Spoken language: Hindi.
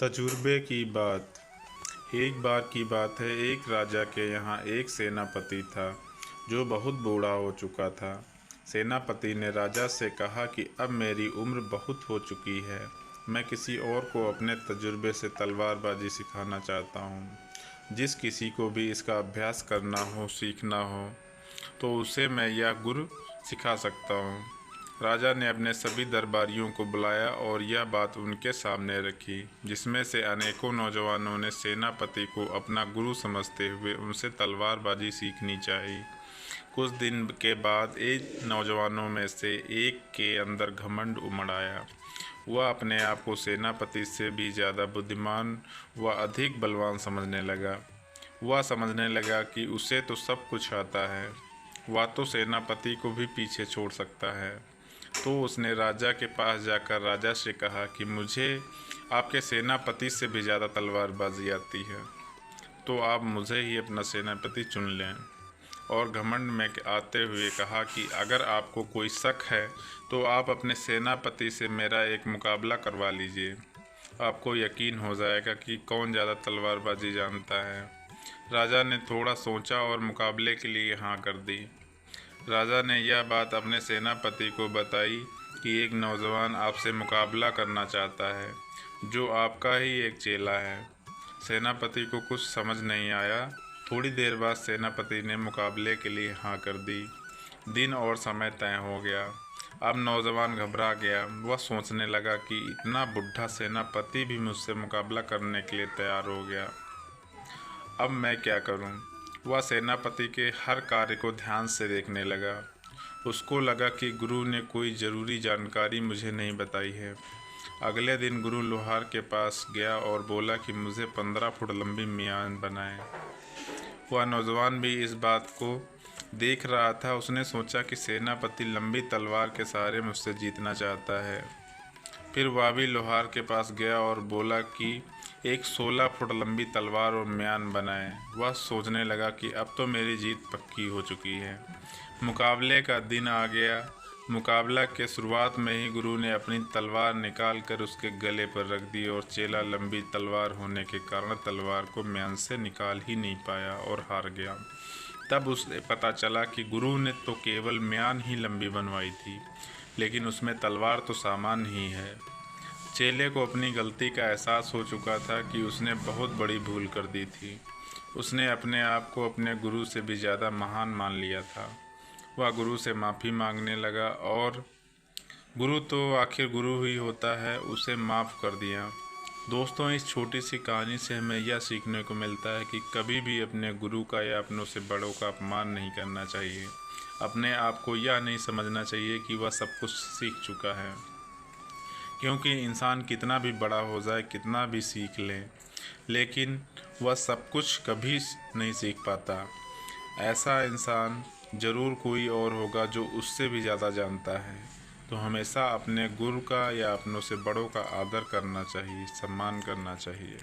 तजुर्बे की बात। एक बार की बात है, एक राजा के यहाँ एक सेनापति था जो बहुत बूढ़ा हो चुका था। सेनापति ने राजा से कहा कि अब मेरी उम्र बहुत हो चुकी है, मैं किसी और को अपने तजुर्बे से तलवारबाजी सिखाना चाहता हूँ। जिस किसी को भी इसका अभ्यास करना हो, सीखना हो, तो उसे मैं यह गुर सिखा सकता हूँ। राजा ने अपने सभी दरबारियों को बुलाया और यह बात उनके सामने रखी, जिसमें से अनेकों नौजवानों ने सेनापति को अपना गुरु समझते हुए उनसे तलवारबाजी सीखनी चाहिए। कुछ दिन के बाद एक नौजवानों में से एक के अंदर घमंड उमड़ आया। वह अपने आप को सेनापति से भी ज़्यादा बुद्धिमान व अधिक बलवान समझने लगा। वह समझने लगा कि उसे तो सब कुछ आता है, वह तो सेनापति को भी पीछे छोड़ सकता है। तो उसने राजा के पास जाकर राजा से कहा कि मुझे आपके सेनापति से भी ज़्यादा तलवारबाजी आती है, तो आप मुझे ही अपना सेनापति चुन लें। और घमंड में आते हुए कहा कि अगर आपको कोई शक है तो आप अपने सेनापति से मेरा एक मुकाबला करवा लीजिए, आपको यकीन हो जाएगा कि कौन ज़्यादा तलवारबाजी जानता है। राजा ने थोड़ा सोचा और मुकाबले के लिए हाँ कर दी। राजा ने यह बात अपने सेनापति को बताई कि एक नौजवान आपसे मुकाबला करना चाहता है, जो आपका ही एक चेला है। सेनापति को कुछ समझ नहीं आया। थोड़ी देर बाद सेनापति ने मुकाबले के लिए हाँ कर दी। दिन और समय तय हो गया। अब नौजवान घबरा गया। वह सोचने लगा कि इतना बुढ़ा सेनापति भी मुझसे मुकाबला करने के लिए तैयार हो गया, अब मैं क्या करूं? वह सेनापति के हर कार्य को ध्यान से देखने लगा। उसको लगा कि गुरु ने कोई ज़रूरी जानकारी मुझे नहीं बताई है। अगले दिन गुरु लोहार के पास गया और बोला कि मुझे 15 फुट लंबी मियान बनाए। वह नौजवान भी इस बात को देख रहा था। उसने सोचा कि सेनापति लंबी तलवार के सहारे मुझसे जीतना चाहता है। फिर वह भी लोहार के पास गया और बोला कि एक 16 फुट लंबी तलवार और म्यान बनाए। वह सोचने लगा कि अब तो मेरी जीत पक्की हो चुकी है। मुकाबले का दिन आ गया। मुकाबला के शुरुआत में ही गुरु ने अपनी तलवार निकाल कर उसके गले पर रख दी और चेला लंबी तलवार होने के कारण तलवार को म्यान से निकाल ही नहीं पाया और हार गया। तब उसे पता चला कि गुरु ने तो केवल म्यान ही लंबी बनवाई थी, लेकिन उसमें तलवार तो सामान्य ही है। चेले को अपनी गलती का एहसास हो चुका था कि उसने बहुत बड़ी भूल कर दी थी। उसने अपने आप को अपने गुरु से भी ज़्यादा महान मान लिया था। वह गुरु से माफ़ी मांगने लगा और गुरु तो आखिर गुरु ही होता है, उसे माफ़ कर दिया। दोस्तों, इस छोटी सी कहानी से हमें यह सीखने को मिलता है कि कभी भी अपने गुरु का या अपनों से बड़ों का अपमान नहीं करना चाहिए। अपने आप को यह नहीं समझना चाहिए कि वह सब कुछ सीख चुका है, क्योंकि इंसान कितना भी बड़ा हो जाए, कितना भी सीख ले, लेकिन वह सब कुछ कभी नहीं सीख पाता। ऐसा इंसान ज़रूर कोई और होगा जो उससे भी ज़्यादा जानता है। तो हमेशा अपने गुरु का या अपनों से बड़ों का आदर करना चाहिए, सम्मान करना चाहिए।